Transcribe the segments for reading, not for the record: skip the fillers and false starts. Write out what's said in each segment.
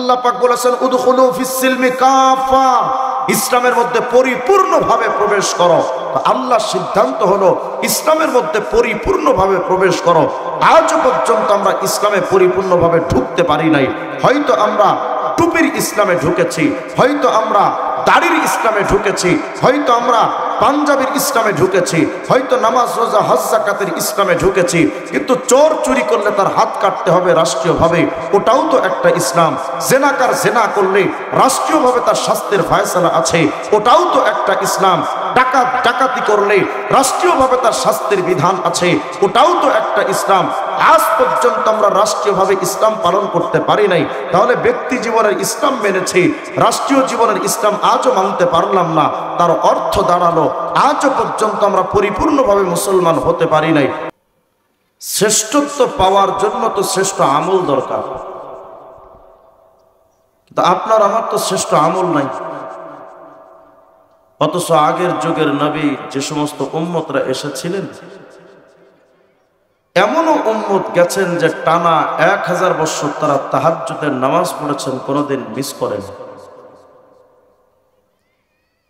আল্লাহ পাক বলেছেন উদখুলু ফিস সিলমি কাফা, ইসলামের মধ্যে পরিপূর্ণভাবে প্রবেশ করো। আল্লাহর সিদ্ধান্ত হলো ইসলামের মধ্যে পরিপূর্ণভাবে প্রবেশ করো। আজ পর্যন্ত আমরা ইসলামে পরিপূর্ণভাবে ঢুকতে পারি নাই। হয়তো আমরা টুপির ইসলামে ঢুকেছি, হয়তো আমরা দাড়ির ইসলামে ঢুকেছি, হয়তো আমরা পাঞ্জাবির ইসলামে ঢুকেছি, হয়তো নামাজ রোজা হজ যাকাতের ইসলামে ঢুকেছি, কিন্তু চোর চুরি করলে তার হাত কাটতে হবে রাষ্ট্রীয়ভাবে, ওটাও তো একটা ইসলাম। জেনাকার জেনা করলে রাষ্ট্রীয়ভাবে তার শাস্তির ফয়সালা আছে, ওটাও তো একটা ইসলাম। ডাকাত ডাকাতি করলে রাষ্ট্রীয়ভাবে তার শাস্তির বিধান আছে, ওটাও তো একটা ইসলাম। আজ পর্যন্ত আমরা রাষ্ট্রীয়ভাবে ইসলাম পালন করতে পারি নাই, তাহলে ব্যক্তি জীবনের ইসলাম মেনেছি, রাষ্ট্রীয় জীবনের ইসলাম আজও মানতে পারলাম না। তার অর্থ দাঁড়ালো আজও পর্যন্ত আমরা পরিপূর্ণভাবে মুসলমান হতে পারি নাই। শ্রেষ্ঠত্ব পাওয়ার জন্য তো শ্রেষ্ঠ আমল দরকার, কিন্তু আপনার আমার তো শ্রেষ্ঠ আমল নাই। অথচ আগের যুগের নবী যে সমস্ত উম্মতরা এসেছিলেন, এমনও উম্মত গেছেন যে টানা 1000 বছর তারা তাহাজ্জুদের নামাজ পড়েছেন, কোনোদিন মিস করেন।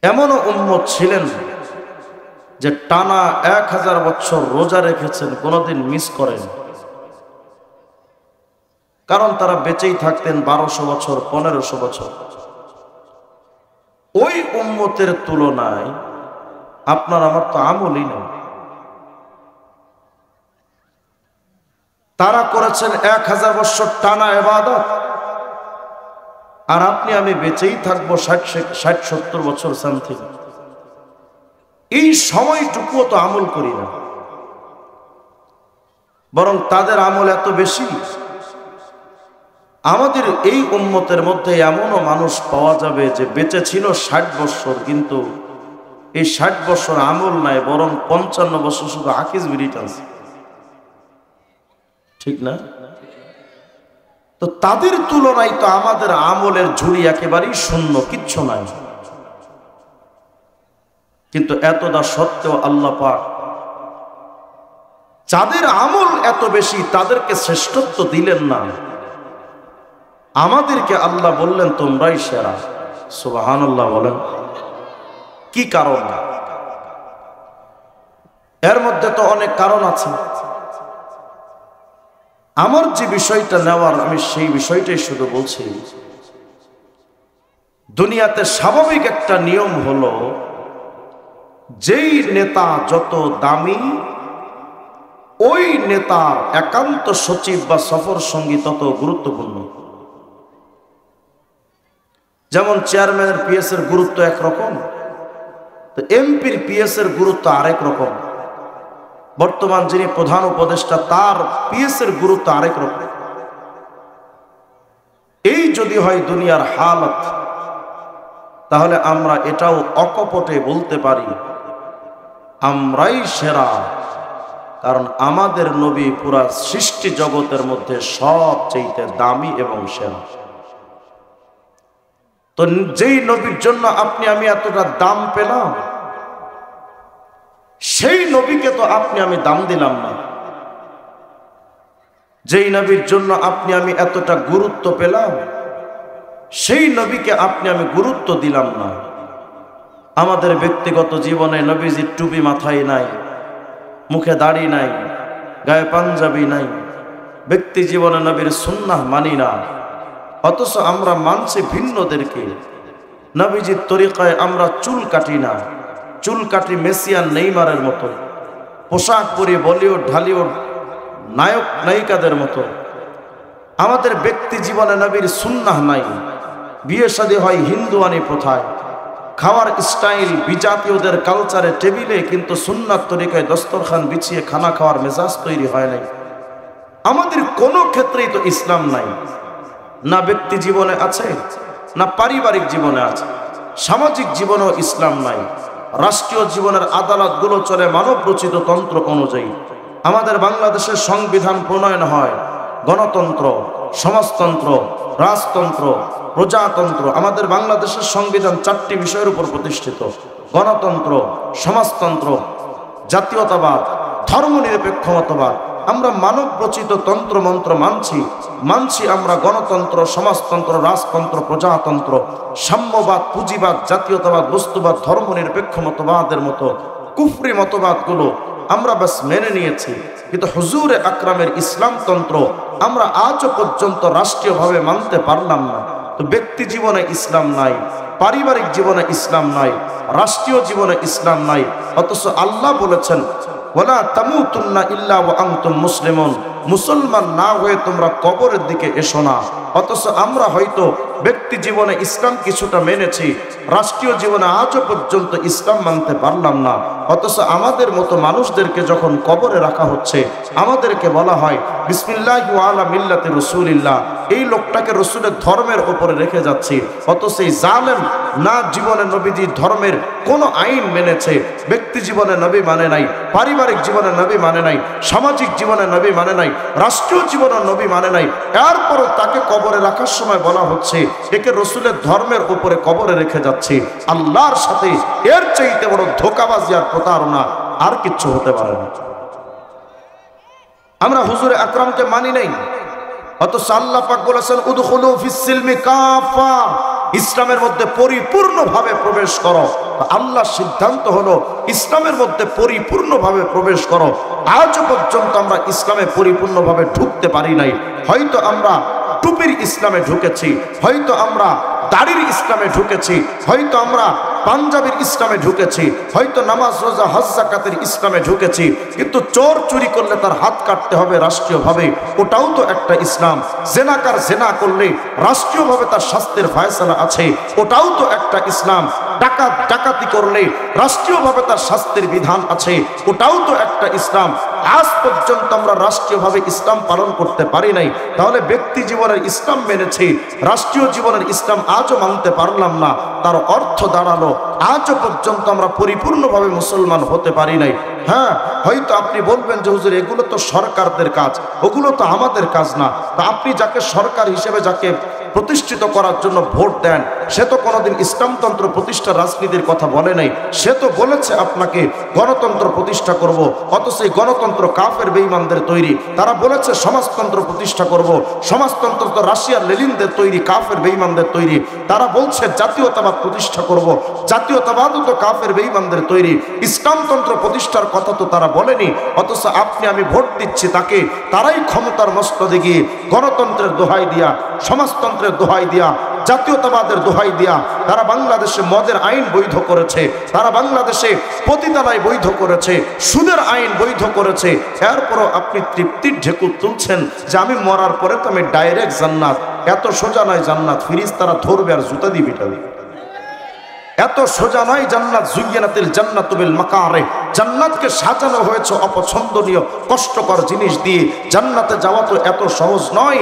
এমনও উম্মত ছিলেন যে টানা 1000 বছর রোজা রেখেছেন, কোনোদিন মিস করেন। কারণ তারা বেঁচেই থাকতেন 1200 বছর 1500 বছর। ওই উম্মতের তুলনায় আপনার আমার তো আমলই নেই। তারা করেছেন 1000 বছর টানা ইবাদত, আর আপনি আমি বেঁচেই থাকবো 60-70 বছর সামথিং। এই সময়টুকুও তো আমল করি না, বরং তাদের আমল এত বেশি। আমাদের এই উম্মতের মধ্যে এমনও মানুষ পাওয়া যাবে যে বেঁচে ছিল 60 বছর, কিন্তু এই 60 বছর আমল নাই, বরং 55 বছর শুধু আকিজ বিড়িট আছে, ঠিক না? তো তাদের তুলনায় তো আমাদের আমলের ঝুড়ি একেবারেই শূন্য, কিচ্ছু নাই। কিন্তু এতটা সত্ত্বেও আল্লাহ পাক যাদের আমল এত বেশি তাদেরকে শ্রেষ্ঠত্ব দিলেন না, আমাদেরকে আল্লাহ বললেন তোমরাই সেরা। সুবহানাল্লাহ বলেন। কি কারণ? এর মধ্যে তো অনেক কারণ আছে। আমার যে বিষয়টা নেওয়ার, আমি সেই বিষয়টাই শুধু বলছি। দুনিয়াতে স্বাভাবিক একটা নিয়ম হলো, যেই নেতা যত দামি, ওই নেতার একান্ত সচিব বা সফর সঙ্গী তত গুরুত্বপূর্ণ। যেমন চেয়ারম্যানের পিএস এর গুরুত্ব একরকম, তো এমপির পিএস এর গুরুত্ব আরেক রকম। বর্তমান যিনি প্রধান উপদেষ্টা, তার পিএস এর গুরুত্ব আরেক রকম। এই যদি হয় দুনিয়ার হালত, তাহলে আমরা এটাও অকপটে বলতে পারি আমরাই সেরা, কারণ আমাদের নবী পুরা সৃষ্টি জগতের মধ্যে সবচেয়ে দামি এবং সেরা। তো যেই নবীর জন্য আপনি আমি এতটা দাম পেলাম, সেই নবীকে তো আপনি আমি দাম দিলাম না। যেই নবীর জন্য আপনি আমি এতটা গুরুত্ব পেলাম, সেই নবীকে আপনি আমি গুরুত্ব দিলাম না। আমাদের ব্যক্তিগত জীবনে নবীজির টুপি মাথায় নাই, মুখে দাড়ি নাই, গায়ে পাঞ্জাবি নাই, ব্যক্তি জীবনে নবীর সুন্নাহ মানি না। অথচ আমরা মানছি ভিন্নদেরকে। নবীজির তরিকায় আমরা চুল কাটি না, চুল কাটি মেসিয়ান নেইমারের মতো, পোশাক পরি বলিউড ঢালিউড নায়ক নায়িকাদের মতো। আমাদের ব্যক্তি জীবনে নবীর সুন্নাহ নাই। বিয়ে শাদী হয় হিন্দুয়ানি প্রথায়, খাওয়ার স্টাইল বিজাতীয়দের কালচারে টেবিলে, কিন্তু সুন্নাত তরিকায় দস্তরখান বিছিয়ে খানা খাওয়ার মেজাজ তৈরি হয় নাই। আমাদের কোনো ক্ষেত্রেই তো ইসলাম নাই, না ব্যক্তি জীবনে আছে, না পারিবারিক জীবনে আছে, সামাজিক জীবনেও ইসলাম নাই। রাষ্ট্রীয় জীবনের আদালতগুলো চলে মানব রচিত তন্ত্র অনুযায়ী। আমাদের বাংলাদেশের সংবিধান প্রণয়ন হয় গণতন্ত্র, সমাজতন্ত্র, রাজতন্ত্র, প্রজাতন্ত্র। আমাদের বাংলাদেশের সংবিধান 4টি বিষয়ের উপর প্রতিষ্ঠিত: গণতন্ত্র, সমাজতন্ত্র, জাতীয়তাবাদ, ধর্মনিরপেক্ষ মতবাদ। আমরা মানব রচিত তন্ত্র মন্ত্র মানছি আমরা গণতন্ত্র, সমাজতন্ত্র, রাজতন্ত্র, প্রজাতন্ত্র, সাম্যবাদ, পুঁজিবাদ, জাতীয়তাবাদ, বস্তুবাদ, ধর্মনিরপেক্ষ মতবাদের মতো কুফরি মতবাদগুলো আমরা বাস মেনে নিয়েছি। কিন্তু হুজুরে আকরামের ইসলামতন্ত্র আমরা আজও পর্যন্ত রাষ্ট্রীয়ভাবে মানতে পারলাম না। তো ব্যক্তি জীবনে ইসলাম নাই, পারিবারিক জীবনে ইসলাম নাই, রাষ্ট্রীয় জীবনে ইসলাম নাই, অথচ আল্লাহ বলেছেন ওয়ালা তামুতুন্না ইল্লা ওয়া আনতুম মুসলিমুন, মুসলমান না হয়ে তোমরা কবরের দিকে এসো না। অথচ আমরা হয়তো ব্যক্তি জীবনে ইসলাম কিছুটা মেনেছি, রাষ্ট্রীয় জীবনে আজও পর্যন্ত ইসলাম মানতে পারলাম না। অথচ আমাদের মতো মানুষদেরকে যখন কবরে রাখা হচ্ছে, আমাদেরকে বলা হয় বিসমিল্লাহি ওয়া আলা মিল্লাতি রাসূলিল্লাহ, এই লোকটাকে রসুলের ধর্মের উপরে রেখে যাচ্ছি। অথচ এই জালেম না জীবনে নবীজি ধর্মের কোনো আইন মেনেছে, ব্যক্তি জীবনে নবী মানে নাই, পারিবারিক জীবনে নবী মানে নাই, সামাজিক জীবনে নবী মানে নাই, রাষ্ট্রীয় জীবনে নবী মানে নাই, এরপরও তাকে কবরে রাখার সময় বলা হচ্ছে একে রসুলের ধর্মের উপরে কবরে রেখে যাচ্ছে। আল্লাহর সাথে এর চাইতে বড় ধোঁকাবাজি আর প্রতারণা আর কিচ্ছু হতে পারে না। আমরা হুজুরে আকরামকে মানি নাই, অথচ আল্লাহ পাক বলেছেন উদখুলু ফিস সিলমি কাফা, ইসলামের মধ্যে পরিপূর্ণভাবে প্রবেশ করো। আল্লাহর সিদ্ধান্ত হলো ইসলামের মধ্যে পরিপূর্ণভাবে প্রবেশ করো। আজ পর্যন্ত আমরা ইসলামে পরিপূর্ণভাবে ঢুকতে পারি নাই। হয়তো আমরা টুপির ইসলামে ঢুকেছি, হয়তো আমরা দাড়ির ইসলামে ঢুকেছি, হয়তো আমরা পাঞ্জাবির ইসলামে ঢুকেছি, হয়তো নামাজ রোজা হজ যাকাতের ইসলামে ঢুকেছি, কিন্তু চোর চুরি করলে তার হাত কাটতে হবে রাষ্ট্রীয়ভাবে, ওটাও তো একটা ইসলাম। জেনাকার জেনা করলে রাষ্ট্রীয়ভাবে তার শাস্তির ফয়সালা আছে, ওটাও তো একটা ইসলাম। ডাকাত ডাকাতি করলে রাষ্ট্রীয়ভাবে তার শাস্তির বিধান আছে, ওটাও তো একটা ইসলাম। আজ পর্যন্ত আমরা রাষ্ট্রীয়ভাবে ইসলাম পালন করতে পারি নাই, তাহলে ব্যক্তি জীবনের ইসলাম মেনেছি, রাষ্ট্রীয় জীবনের ইসলাম আজও মানতে পারলাম না। তার অর্থ দাঁড়ালো আজও পর্যন্ত আমরা পরিপূর্ণভাবে মুসলমান হতে পারি নাই। হ্যাঁ, হয়তো আপনি বলবেন যে হুজুর এগুলো তো সরকারদের কাজ, ওগুলো তো আমাদের কাজ না। তা আপনি যাকে সরকার হিসেবে যাকে প্রতিষ্ঠিত করার জন্য ভোট দেন, সে তো কোনোদিন ইসলামতন্ত্র প্রতিষ্ঠার রাজনীতির কথা বলে নাই। সে তো বলেছে আপনাকে গণতন্ত্র প্রতিষ্ঠা করব, অথচ এই গণতন্ত্র কাফের বেঈমানদের তৈরি। তারা বলেছে সমাজতন্ত্র প্রতিষ্ঠা করব, সমাজতন্ত্র তো রাশিয়ার লেনিনদের তৈরি, কাফের বেঈমানদের তৈরি। তারা বলছে জাতীয়তাবাদ প্রতিষ্ঠা করব, জাতীয়তাবাদও তো কাফের বেঈমানদের তৈরি। ইসলামতন্ত্র প্রতিষ্ঠার কথা তো তারা বলেনি, অথচ আপনি আমি ভোট দিচ্ছি তাকে। তারাই ক্ষমতার মস্তদে গিয়ে গণতন্ত্রের দোহাই দিয়া, সমাজতন্ত্রের দোহাই দিয়া, জাতীয়তাবাদের দোহাই দিয়া তারা বাংলাদেশে মদের আইন বৈধ করেছে, তারা বাংলাদেশে পতিতালয় বৈধ করেছে, সুদের আইন বৈধ করেছে। এরপরও আপনি তৃপ্তির ঢেকুর তুলছেন যে আমি মরার পরে তো আমি ডাইরেক্ট জান্নাত। এত সোজা নয় জান্নাত, ফিরিস্তারা ধরবে আর জুতা দিয়ে পিটাবে। এত সোজা নয় জান্নাত। যুয়্যিনাতিল জান্নাতু বিল মাকারিহ, জান্নাতকে সাজানো হয়েছে অপছন্দনীয় কষ্টকর জিনিস দিয়ে। জান্নাতে যাওয়া তো এত সহজ নয়।